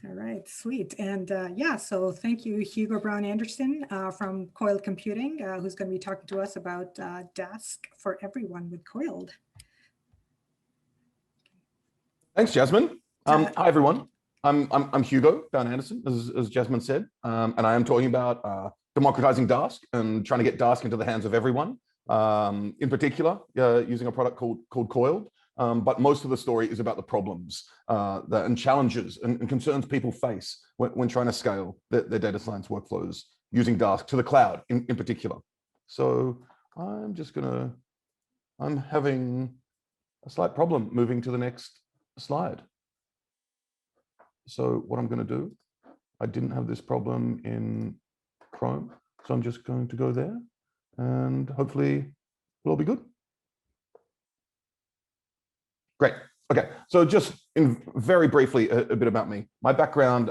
All right, sweet. And yeah, so thank you, Hugo Bowne-Anderson from Coiled Computing, who's going to be talking to us about Dask for everyone with Coiled. Thanks, Jasmine. Hi, everyone. I'm Hugo Bowne-Anderson, as Jasmine said, and I am talking about democratizing Dask and trying to get Dask into the hands of everyone, in particular, using a product called Coiled. But most of the story is about the problems and challenges and concerns people face when trying to scale their data science workflows using Dask to the cloud in particular. So I'm having a slight problem moving to the next slide. So what I'm going to do, I didn't have this problem in Chrome, so I'm just going to go there and hopefully it'll all be good. Great. Okay, so just very briefly, a bit about me. My background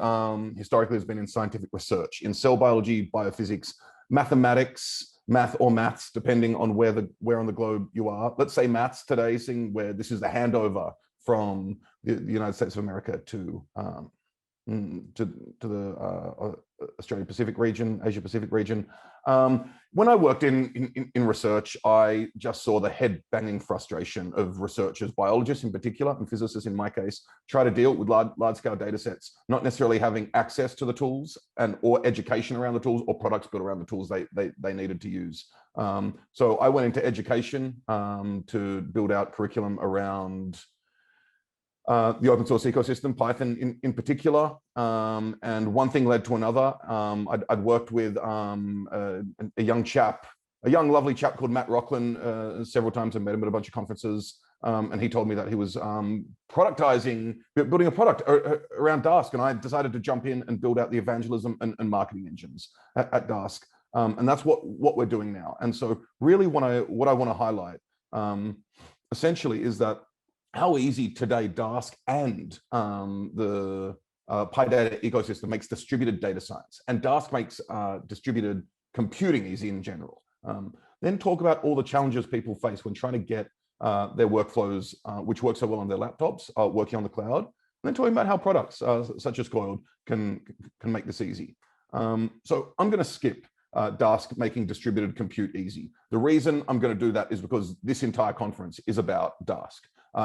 historically has been in scientific research, in cell biology, biophysics, mathematics, maths, depending on where on the globe you are. Let's say maths today, seeing where this is the handover from the United States of America to the Australia Pacific region, Asia Pacific region. When I worked in research, I just saw the head banging frustration of researchers, biologists in particular, and physicists in my case, try to deal with large scale data sets, not necessarily having access to the tools or education around the tools or products built around the tools they needed to use. So I went into education to build out curriculum around the open source ecosystem, Python in particular, and one thing led to another. I'd worked with a young lovely chap called Matt Rocklin several times. I met him at a bunch of conferences, and he told me that he was building a product around Dask, and I decided to jump in and build out the evangelism and marketing engines at Dask, and that's what we're doing now. And so really what I want to highlight essentially is that how easy today Dask and the PyData ecosystem makes distributed data science, and Dask makes distributed computing easy in general. Then talk about all the challenges people face when trying to get their workflows, which work so well on their laptops, working on the cloud. And then talking about how products such as Coiled can make this easy. So I'm going to skip Dask making distributed compute easy. The reason I'm going to do that is because this entire conference is about Dask.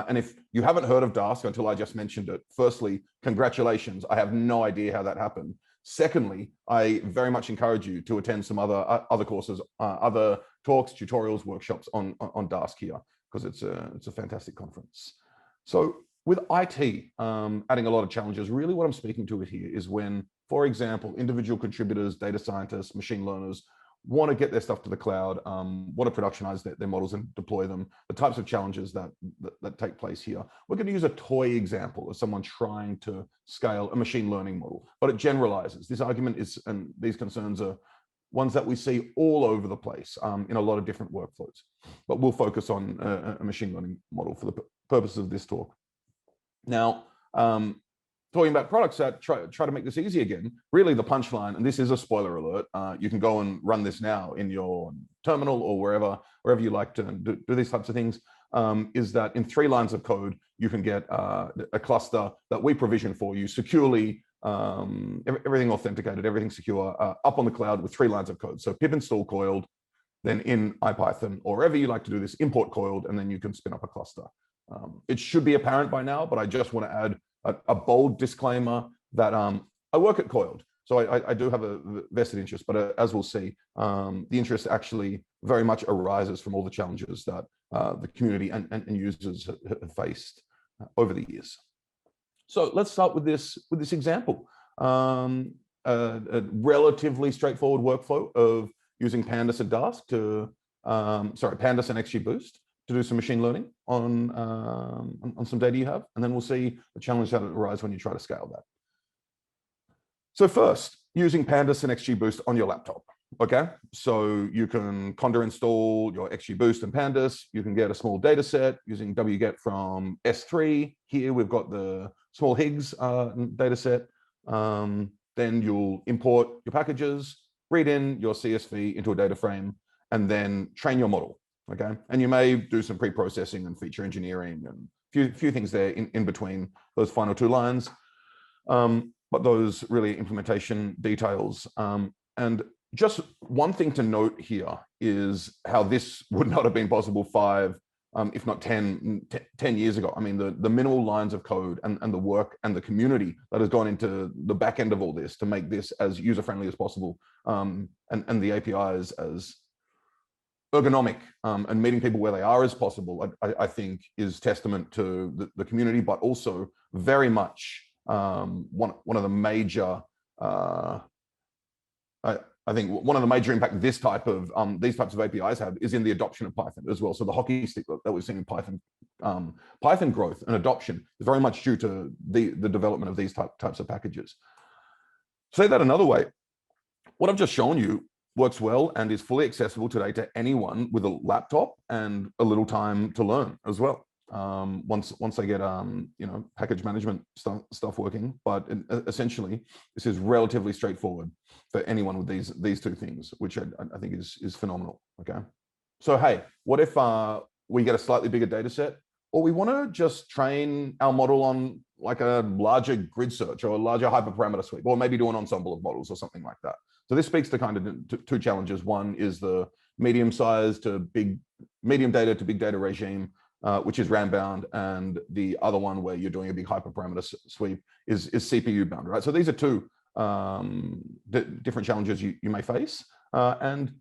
And if you haven't heard of Dask until I just mentioned it, firstly, congratulations. I have no idea how that happened. Secondly, I very much encourage you to attend some other courses, other talks, tutorials, workshops on Dask here, because it's a fantastic conference. So with IT adding a lot of challenges, really what I'm speaking to here is when, for example, individual contributors, data scientists, machine learners want to get their stuff to the cloud, want to productionize their models and deploy them, the types of challenges that take place here. We're going to use a toy example of someone trying to scale a machine learning model, but it generalizes. This argument is, and these concerns are ones that we see all over the place in a lot of different workflows, but we'll focus on a machine learning model for the purpose of this talk. Now, talking about products that try to make this easy again, really the punchline, and this is a spoiler alert, you can go and run this now in your terminal or wherever you like to do these types of things, is that in 3 lines of code, you can get a cluster that we provision for you securely, everything authenticated, everything secure, up on the cloud with 3 lines of code. So pip install Coiled, then in IPython, or wherever you like to do this, import Coiled, and then you can spin up a cluster. It should be apparent by now, but I just want to add a bold disclaimer that I work at Coiled, so I do have a vested interest, but as we'll see, the interest actually very much arises from all the challenges that the community and users have faced over the years. So let's start with this example, a relatively straightforward workflow of using Pandas and Dask Pandas and XGBoost to do some machine learning on some data you have, and then we'll see the challenge that arises when you try to scale that. So first, using Pandas and XGBoost on your laptop. Okay, so you can conda install your XGBoost and Pandas. You can get a small data set using wget from S3. Here we've got the small Higgs data set. Then you'll import your packages, read in your CSV into a data frame, and then train your model. Okay, and you may do some pre-processing and feature engineering and few things there in between those final 2 lines. but those really implementation details. And just one thing to note here is how this would not have been possible 5, if not 10 years ago. I mean, the minimal lines of code and the work and the community that has gone into the back end of all this to make this as user-friendly as possible, and the APIs as ergonomic, and meeting people where they are as possible, I think is testament to the community, but also very much one of the major, I think one of the major impact these types of APIs have is in the adoption of Python as well. So the hockey stick that we've seen in Python growth and adoption is very much due to the development of these types of packages. Say that another way, what I've just shown you works well and is fully accessible today to anyone with a laptop and a little time to learn as well. Once they get package management stuff working, but essentially this is relatively straightforward for anyone with these two things, which I think is phenomenal. Okay, so hey, what if we get a slightly bigger data set, or we want to just train our model on like a larger grid search or a larger hyperparameter sweep, or maybe do an ensemble of models or something like that. So this speaks to kind of two challenges. One is the medium data to big data regime, which is RAM bound, and the other one where you're doing a big hyperparameter sweep is CPU bound, right? So these are two different challenges you may face. And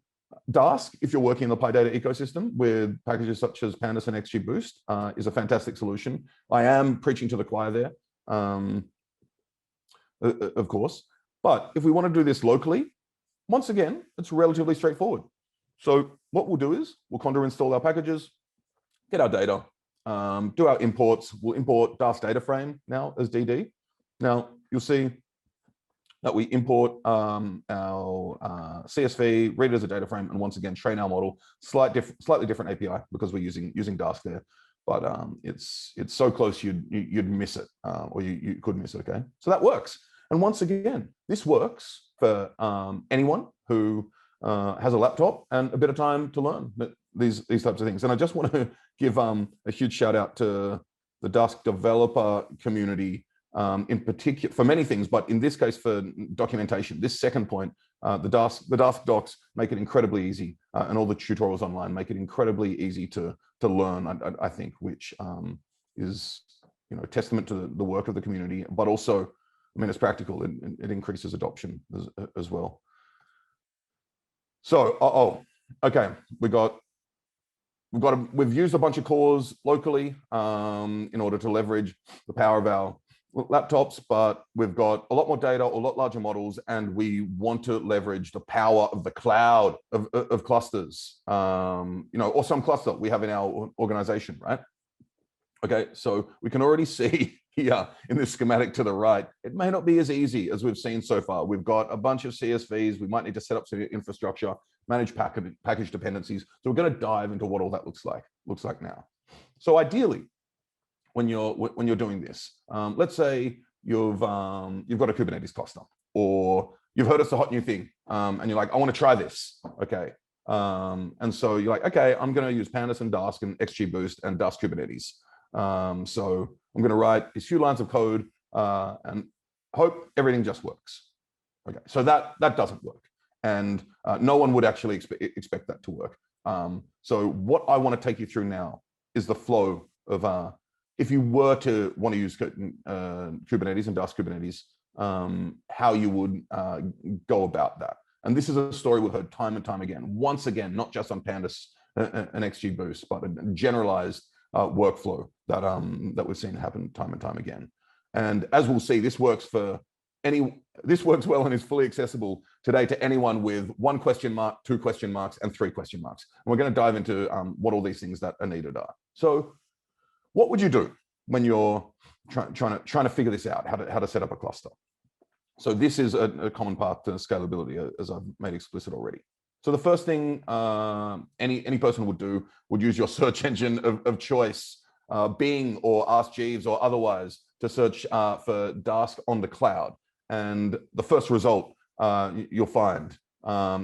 Dask, if you're working in the PyData ecosystem with packages such as Pandas and XGBoost, is a fantastic solution. I am preaching to the choir there, of course. But if we want to do this locally, once again, it's relatively straightforward. So what we'll do is we'll conda install our packages, get our data, do our imports. We'll import Dask data frame now as DD. Now you'll see that we import our CSV, read it as a data frame, and once again train our model. Slightly different API because we're using Dask there, but it's so close you'd miss it, or you could miss it. Okay, so that works. And once again, this works for anyone who has a laptop and a bit of time to learn these types of things. And I just want to give a huge shout out to the Dask developer community in particular for many things, but in this case for documentation. This second point, the Dask docs make it incredibly easy, and all the tutorials online make it incredibly easy to learn. I think, which is testament to the work of the community, but also, I mean, it's practical. It increases adoption as well. So, okay, we've used a bunch of cores locally in order to leverage the power of our laptops, but we've got a lot more data, a lot larger models, and we want to leverage the power of the cloud of clusters, or some cluster we have in our organization, right? Okay, so we can already see here in this schematic to the right, it may not be as easy as we've seen so far. We've got a bunch of CSVs. We might need to set up some infrastructure, manage package dependencies. So we're going to dive into what all that looks like now. So ideally, when you're doing this, let's say you've got a Kubernetes cluster, or you've heard it's a hot new thing, and you're like, I want to try this. Okay, and so you're like, okay, I'm going to use Pandas and Dask and XGBoost and Dask Kubernetes. So I'm going to write these few lines of code and hope everything just works. Okay, so that doesn't work, and no one would actually expect that to work. So what I want to take you through now is the flow of if you were to want to use Kubernetes and Dask Kubernetes, how you would go about that. And this is a story we've heard time and time again. Once again, not just on Pandas and XGBoost, but a generalized workflow that we've seen happen time and time again. And as we'll see, this works well and is fully accessible today to anyone with 1 question mark, 2 question marks, and 3 question marks. And we're going to dive into what all these things that are needed are. So what would you do when you're trying to figure this out, how to set up a cluster? So this is a common path to scalability, as I've made explicit already. So the first thing any person would use your search engine of choice, Bing or Ask Jeeves or otherwise, to search for Dask on the cloud. And the first result you'll find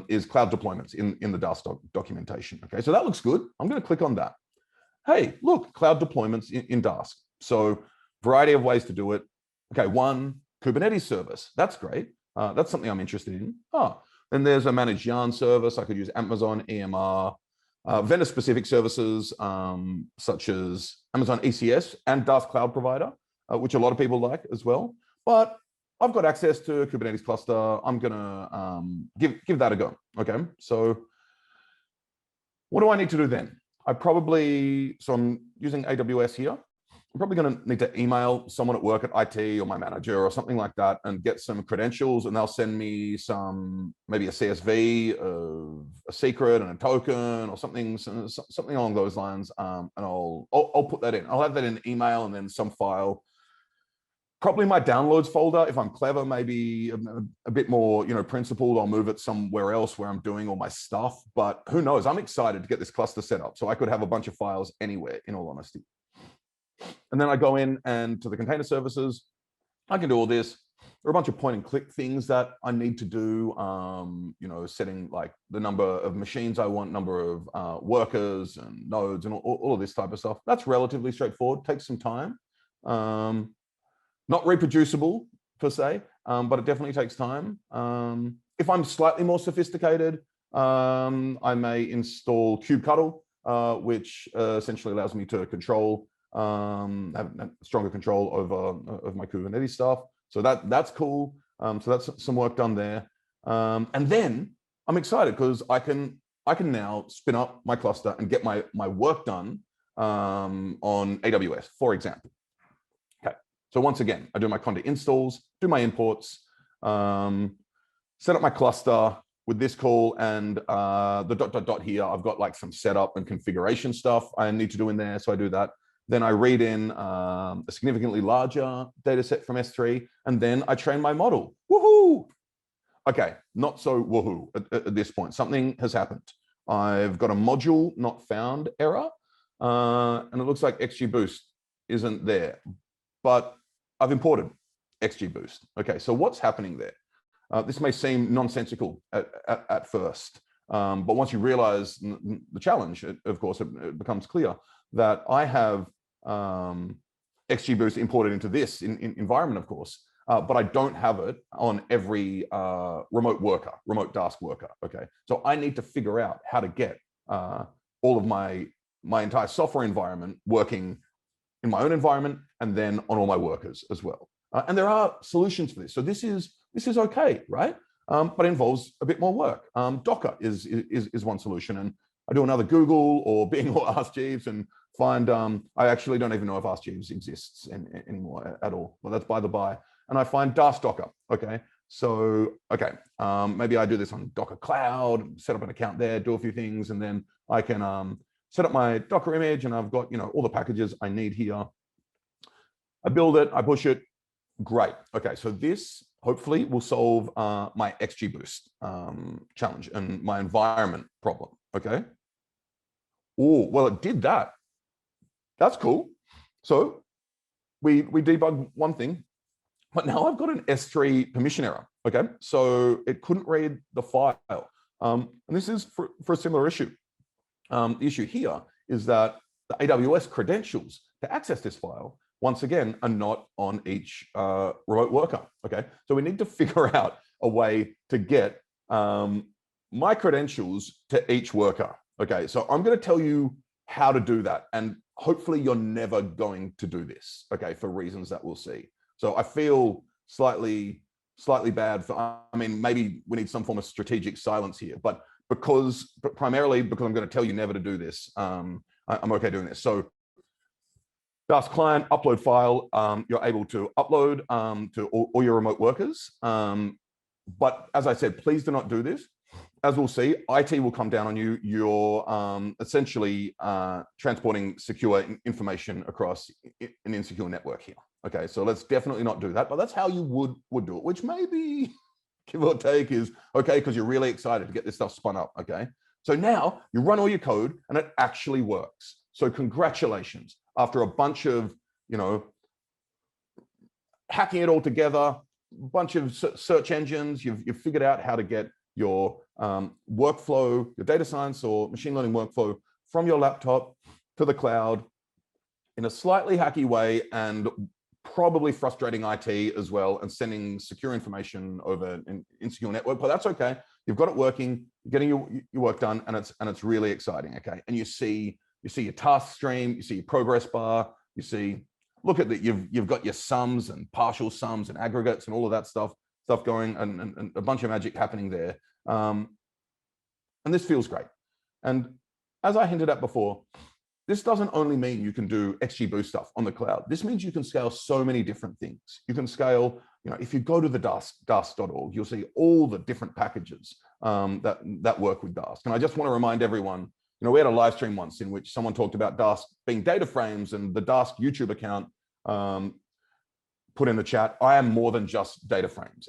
is cloud deployments in the Dask documentation. Okay, so that looks good. I'm going to click on that. Hey, look, cloud deployments in Dask. So variety of ways to do it. Okay, 1, Kubernetes service. That's great. That's something I'm interested in. Then there's a managed yarn service. I could use Amazon EMR, vendor-specific services such as Amazon ECS and Dask Cloud Provider, which a lot of people like as well. But I've got access to a Kubernetes cluster. I'm gonna give that a go. Okay, so what do I need to do then? So I'm using AWS here. I'm probably going to need to email someone at work at IT or my manager or something like that and get some credentials, and they'll send me maybe a CSV, a secret and a token or something along those lines. And I'll put that in. I'll have that in an email and then some file, probably my downloads folder. If I'm clever, maybe a bit more, principled, I'll move it somewhere else where I'm doing all my stuff. But who knows? I'm excited to get this cluster set up. So I could have a bunch of files anywhere, in all honesty. And then I go in and to the container services, I can do all this. There are a bunch of point and click things that I need to do, setting like the number of machines I want, number of workers and nodes and all of this type of stuff. That's relatively straightforward, takes some time. Not reproducible per se, but it definitely takes time. If I'm slightly more sophisticated, I may install kubectl, which essentially allows me to control, have stronger control over my Kubernetes stuff. So that's cool. So that's some work done there. And then I'm excited because I can now spin up my cluster and get my work done on AWS, for example. Okay. So once again, I do my conda installs, do my imports, set up my cluster with this call, and the ... here, I've got like some setup and configuration stuff I need to do in there. So I do that. Then I read in a significantly larger data set from S3, and then I train my model. Woohoo! Okay, not so woohoo at this point. Something has happened. I've got a module not found error, and it looks like XGBoost isn't there, but I've imported XGBoost. Okay, so what's happening there? This may seem nonsensical at first, but once you realize the challenge, of course, it becomes clear that I have XGBoost imported into this environment, of course, but I don't have it on every remote Dask worker. Okay, so I need to figure out how to get all of my entire software environment working in my own environment and then on all my workers as well. And there are solutions for this. So this is okay, right? But it involves a bit more work. Docker is one solution, and I do another Google or Bing or Ask Jeeves and find, I actually don't even know if Ask Jeeves exists anymore at all. Well, that's by the by. And I find Dask Docker, okay? So, okay, maybe I do this on Docker Cloud, set up an account there, do a few things, and then I can set up my Docker image, and I've got, all the packages I need here. I build it, I push it, great. Okay, so this hopefully will solve my XGBoost challenge and my environment problem, okay? Oh, well, it did that. That's cool. So we debugged one thing, but now I've got an S3 permission error, okay? So it couldn't read the file. And this is for a similar issue. The issue here is that the AWS credentials to access this file, once again, are not on each remote worker, okay? So we need to figure out a way to get my credentials to each worker, okay? So I'm gonna tell you how to do that, and hopefully you're never going to do this, okay, for reasons that we'll see. So I feel slightly bad for, I mean, maybe we need some form of strategic silence here, but primarily because I'm going to tell you never to do this, I'm okay doing this. So Dask client upload file, you're able to upload to all your remote workers. But as I said, please do not do this. As we'll see, IT will come down on you. You're essentially transporting secure information across an insecure network here. Okay, so let's definitely not do that, but that's how you would do it, which maybe, give or take, is okay because you're really excited to get this stuff spun up, okay? So now you run all your code and it actually works. So congratulations. After a bunch of, hacking it all together, a bunch of search engines, you've figured out how to get your workflow, your data science or machine learning workflow from your laptop to the cloud in a slightly hacky way and probably frustrating IT as well, and sending secure information over an insecure network, but that's okay. You've got it working, you're getting your work done, and it's really exciting, okay? And you see your task stream, you see your progress bar, you see, look at that, you've got your sums and partial sums and aggregates and all of that stuff going, and a bunch of magic happening there. And this feels great. And as I hinted at before, this doesn't only mean you can do XGBoost stuff on the cloud. This means you can scale so many different things. You can scale, if you go to the dask.org, you'll see all the different packages that work with Dask. And I just want to remind everyone, we had a live stream once in which someone talked about Dask being data frames, and the Dask YouTube account put in the chat, I am more than just data frames, !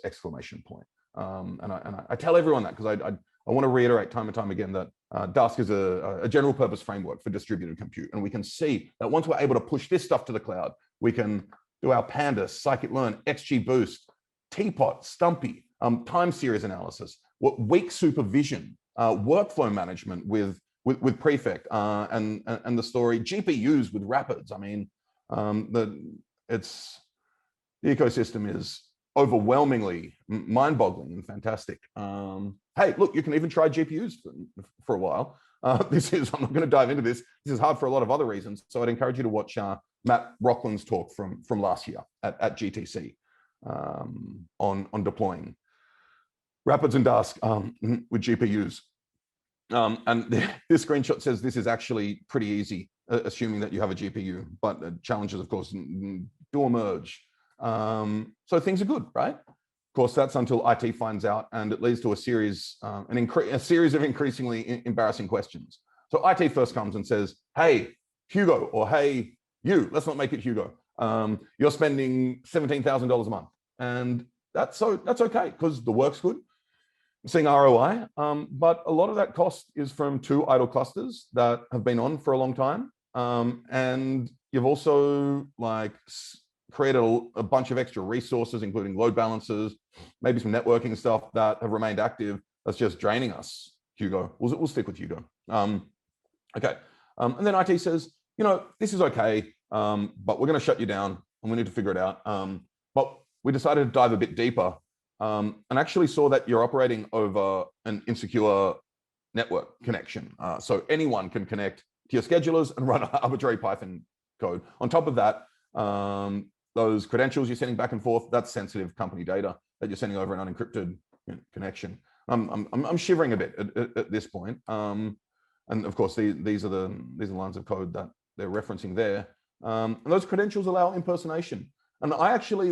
And I tell everyone that because I want to reiterate time and time again that Dask is a general purpose framework for distributed compute. And we can see that once we're able to push this stuff to the cloud, we can do our Pandas, scikit-learn, XGBoost, Teapot, Stumpy, time series analysis, weak supervision, workflow management with Prefect, and the story, GPUs with Rapids. I mean, the ecosystem is overwhelmingly mind-boggling and fantastic. Hey, look, you can even try GPUs for a while. I'm not going to dive into this. This is hard for a lot of other reasons. So I'd encourage you to watch Matt Rockland's talk from last year at GTC on deploying Rapids and Dask with GPUs. And this screenshot says this is actually pretty easy, assuming that you have a GPU, but the challenges, of course, do emerge. So things are good, right? Of course, that's until IT finds out, and it leads to a series of increasingly embarrassing questions. So IT first comes and says, hey, Hugo, or hey, you, let's not make it Hugo. You're spending $17,000 a month. And that's okay, because the work's good. I'm seeing ROI, but a lot of that cost is from 2 idle clusters that have been on for a long time. And you've also created a bunch of extra resources, including load balancers, maybe some networking stuff that have remained active. That's just draining us, Hugo. We'll stick with Hugo. Okay. And then IT says, this is okay, but we're going to shut you down and we need to figure it out. But we decided to dive a bit deeper and actually saw that you're operating over an insecure network connection. So anyone can connect to your schedulers and run arbitrary Python code. On top of that, those credentials you're sending back and forth, that's sensitive company data that you're sending over an unencrypted connection. I'm shivering a bit at this point. And of course, these are the lines of code that they're referencing there. And those credentials allow impersonation. And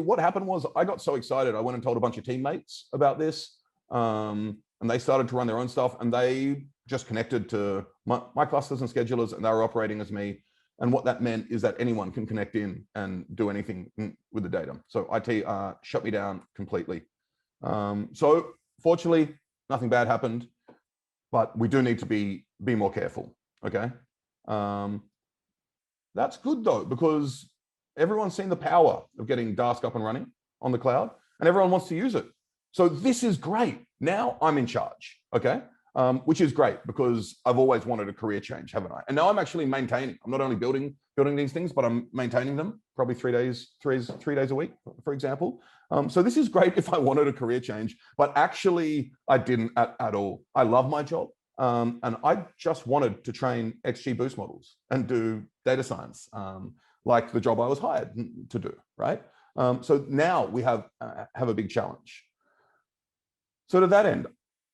what happened was I got so excited, I went and told a bunch of teammates about this, and they started to run their own stuff, and they just connected to my clusters and schedulers, and they were operating as me. And what that meant is that anyone can connect in and do anything with the data. So IT shut me down completely. So fortunately, nothing bad happened, but we do need to be more careful, okay? That's good though, because everyone's seen the power of getting Dask up and running on the cloud, and everyone wants to use it. So this is great. Now I'm in charge, okay? Which is great because I've always wanted a career change, haven't I? And now I'm actually maintaining. I'm not only building these things, but I'm maintaining them probably 3 days a week, for example. So this is great if I wanted a career change, but actually I didn't at all. I love my job. And I just wanted to train XGBoost models and do data science, like the job I was hired to do, right? So now we have a big challenge. So to that end,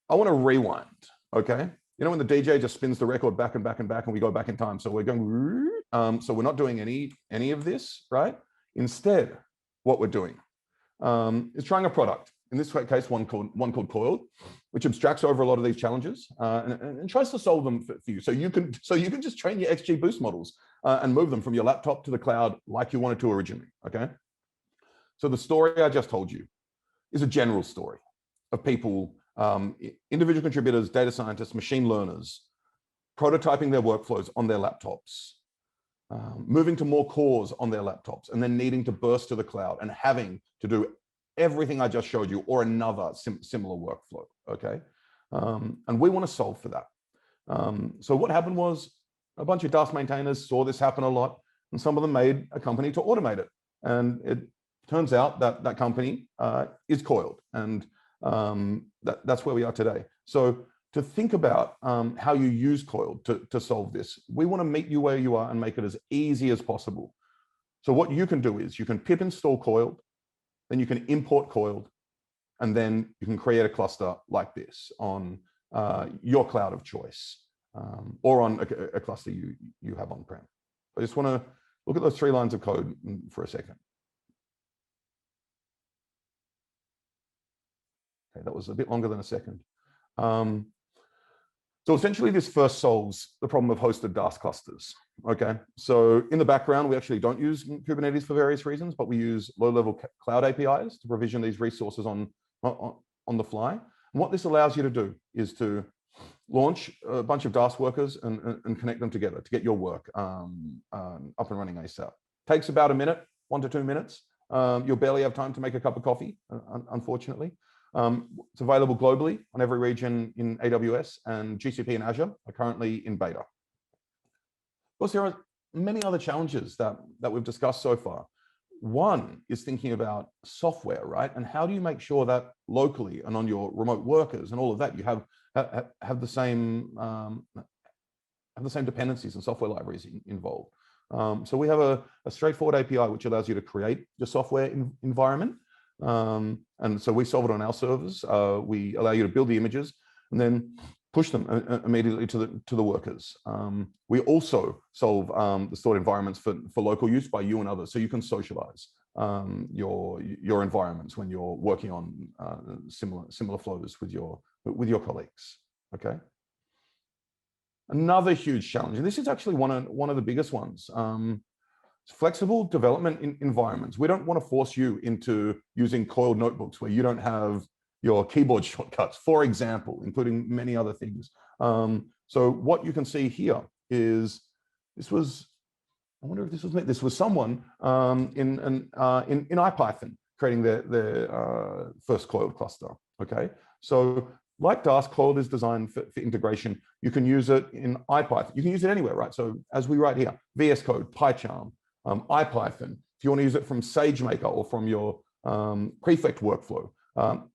I want to rewind, okay? When the DJ just spins the record back and back and back and we go back in time. So we're going, so we're not doing any of this, right? Instead, what we're doing is trying a product. In this case, one called Coiled, which abstracts over a lot of these challenges and tries to solve them for you. So you can just train your XGBoost models and move them from your laptop to the cloud like you wanted to originally, okay? So the story I just told you is a general story of people, individual contributors, data scientists, machine learners, prototyping their workflows on their laptops, moving to more cores on their laptops, and then needing to burst to the cloud and having to do everything I just showed you or another similar workflow, okay? And we want to solve for that. So what happened was a bunch of Dask maintainers saw this happen a lot, and some of them made a company to automate it. And it turns out that that company is Coiled, and that's where we are today. So to think about how you use Coiled to solve this, we want to meet you where you are and make it as easy as possible. So what you can do is you can pip install Coiled, then you can import Coiled, and then you can create a cluster like this on your cloud of choice, or on a cluster you have on-prem. I just want to look at those 3 lines of code for a second. Okay, that was a bit longer than a second. So essentially, this first solves the problem of hosted Dask clusters. Okay, so in the background, we actually don't use Kubernetes for various reasons, but we use low-level cloud APIs to provision these resources on the fly. And what this allows you to do is to launch a bunch of Dask workers and connect them together to get your work up and running ASAP. Takes about a minute, 1 to 2 minutes. You'll barely have time to make a cup of coffee, unfortunately. It's available globally on every region in AWS, and GCP and Azure are currently in beta. Of course, there are many other challenges that we've discussed so far. One is thinking about software, right? And how do you make sure that locally and on your remote workers and all of that, you have the same dependencies and software libraries involved. So we have a straightforward API which allows you to create your software environment. And so we solve it on our servers. We allow you to build the images and then push them immediately to the workers. We also solve the stored environments for local use by you and others, so you can socialize your environments when you're working on similar flows with your colleagues. Okay. Another huge challenge, and this is actually one of the biggest ones. Flexible development environments. We don't want to force you into using Coiled notebooks where you don't have your keyboard shortcuts, for example, including many other things. So what you can see here is this was, I wonder if this was me. This was someone in IPython creating their first Coiled cluster. Okay, so like Dask, Coiled is designed for integration. You can use it in IPython. You can use it anywhere, right? So as we write here, VS Code, PyCharm, IPython. If you want to use it from SageMaker or from your Prefect workflow,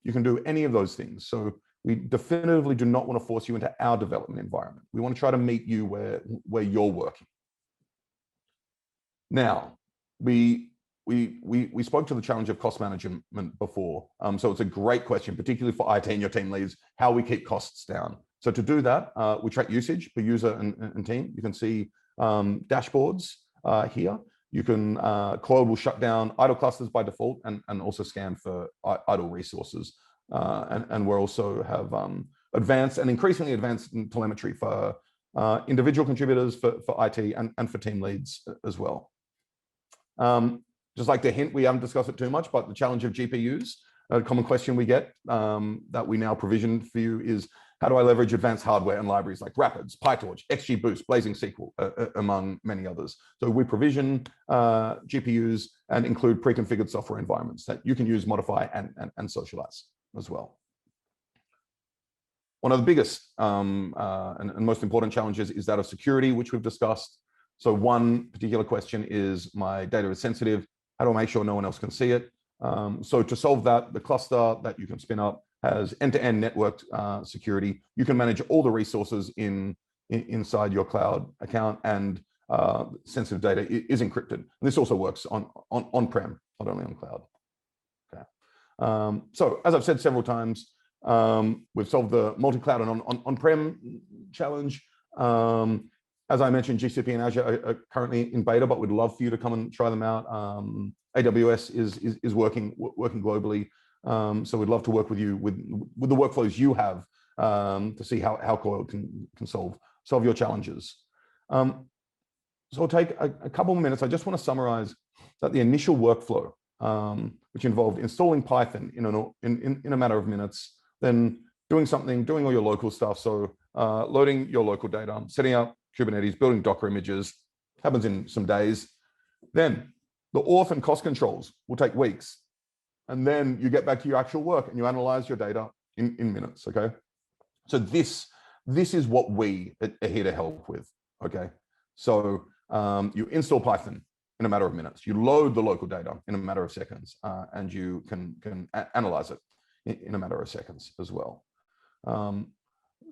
you can do any of those things. So we definitively do not want to force you into our development environment. We want to try to meet you where you're working. Now, we spoke to the challenge of cost management before. So it's a great question, particularly for IT and your team leads, how we keep costs down. So to do that, we track usage per user and team. You can see dashboards here. You can, Coiled will shut down idle clusters by default and also scan for idle resources. And we also have advanced and increasingly advanced telemetry for individual contributors, for IT and for team leads as well. Just like to hint, we haven't discussed it too much, but the challenge of GPUs, a common question we get that we now provision for you is, how do I leverage advanced hardware and libraries like Rapids, PyTorch, XGBoost, Blazing SQL, among many others? So we provision GPUs and include pre-configured software environments that you can use, modify, and socialize as well. One of the biggest and most important challenges is that of security, which we've discussed. So one particular question is, my data is sensitive. How do I make sure no one else can see it? So to solve that, the cluster that you can spin up has end-to-end network security. You can manage all the resources inside your cloud account, and sensitive data is encrypted. And this also works on-prem, not only on cloud. Okay. So as I've said several times, we've solved the multi-cloud and on-prem challenge. As I mentioned, GCP and Azure are currently in beta, but we'd love for you to come and try them out. AWS is working globally. So we'd love to work with you with the workflows you have to see how Coiled can solve your challenges. So I'll take a couple of minutes. I just want to summarize that the initial workflow, which involved installing Python in a matter of minutes, then doing all your local stuff. So loading your local data, setting up Kubernetes, building Docker images, happens in some days. Then the auth and cost controls will take weeks. And then you get back to your actual work and you analyze your data in minutes, okay? So this is what we are here to help with, okay? So you install Python, in a matter of minutes. You load the local data in a matter of seconds, and you can analyze it in a matter of seconds as well.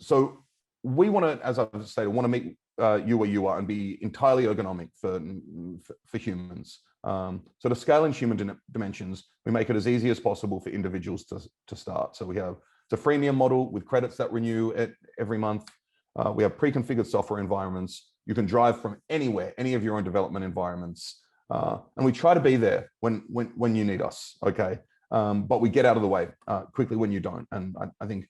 So we want to, as I've stated, want to meet you where you are and be entirely ergonomic for humans. So to scale in human dimensions, we make it as easy as possible for individuals to start. So it's a freemium model with credits that renew every month. We have pre-configured software environments. You can drive from anywhere, any of your own development environments. And we try to be there when you need us, okay? But we get out of the way quickly when you don't. And I think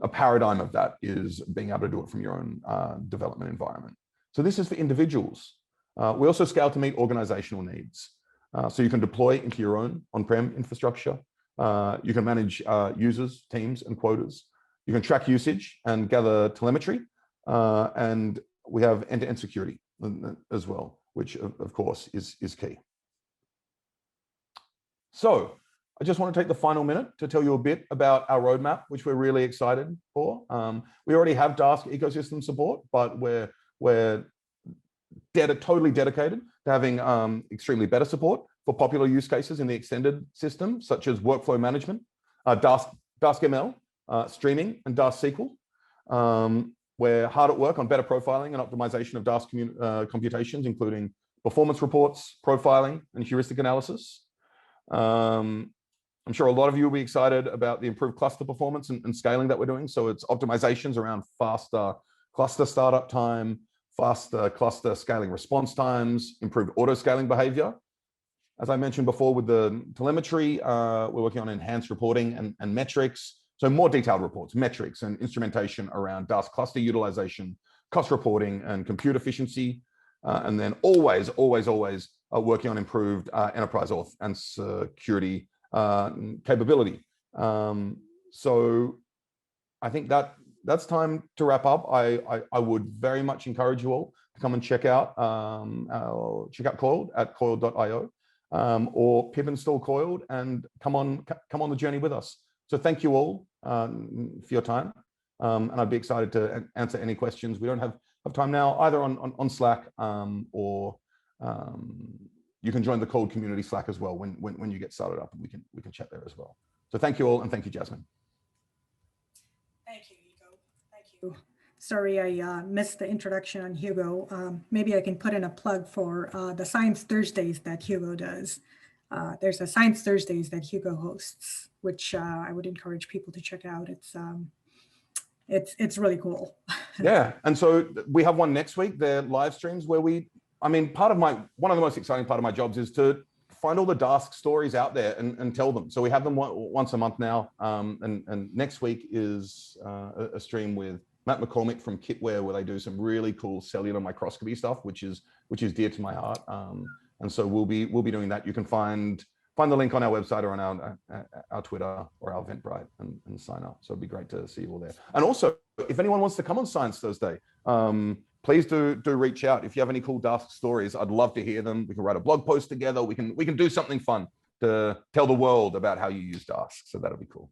a paradigm of that is being able to do it from your own development environment. So this is for individuals. We also scale to meet organizational needs. So you can deploy into your own on-prem infrastructure. You can manage users, teams, and quotas. You can track usage and gather telemetry. And we have end-to-end security as well, which of course is key. So I just want to take the final minute to tell you a bit about our roadmap, which we're really excited for. We already have Dask ecosystem support, but we're totally dedicated to having extremely better support for popular use cases in the extended system, such as workflow management, Dask ML, streaming, and Dask SQL. We're hard at work on better profiling and optimization of Dask computations, including performance reports, profiling, and heuristic analysis. I'm sure a lot of you will be excited about the improved cluster performance and scaling that we're doing. So it's optimizations around faster cluster startup time, faster cluster scaling response times, improved auto scaling behavior. As I mentioned before with the telemetry, we're working on enhanced reporting and metrics. So more detailed reports, metrics, and instrumentation around Dask cluster utilization, cost reporting, and compute efficiency. And then always working on improved enterprise auth and security capability. So I think that's time to wrap up. I would very much encourage you all to come and check out Coiled at coiled.io, or pip install Coiled and come on the journey with us. So thank you all for your time, and I'd be excited to answer any questions. We don't have time now either on Slack, or you can join the Coiled community Slack as well when you get started up, and we can chat there as well. So thank you all, and thank you, Jasmine. Thank you, Hugo. Thank you. Sorry, I missed the introduction on Hugo. Maybe I can put in a plug for the Science Thursdays that Hugo does. There's a Science Thursdays that Hugo hosts, which I would encourage people to check out. It's really cool. Yeah, and so we have one next week. They're live streams where one of the most exciting part of my jobs is to find all the Dask stories out there and tell them. So we have them once a month now, and next week is a stream with Matt McCormick from Kitware, where they do some really cool cellular microscopy stuff, which is dear to my heart. And so we'll be doing that. You can find the link on our website or on our Twitter or our Eventbrite and sign up. So it'd be great to see you all there. And also, if anyone wants to come on Science Thursday, please do reach out. If you have any cool Dask stories, I'd love to hear them. We can write a blog post together. We can do something fun to tell the world about how you use Dask. So that'll be cool.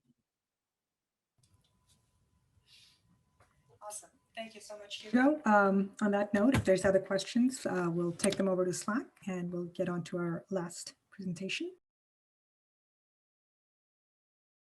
Awesome. Thank you so much, Hugo. On that note, if there's other questions, we'll take them over to Slack and we'll get on to our last presentation.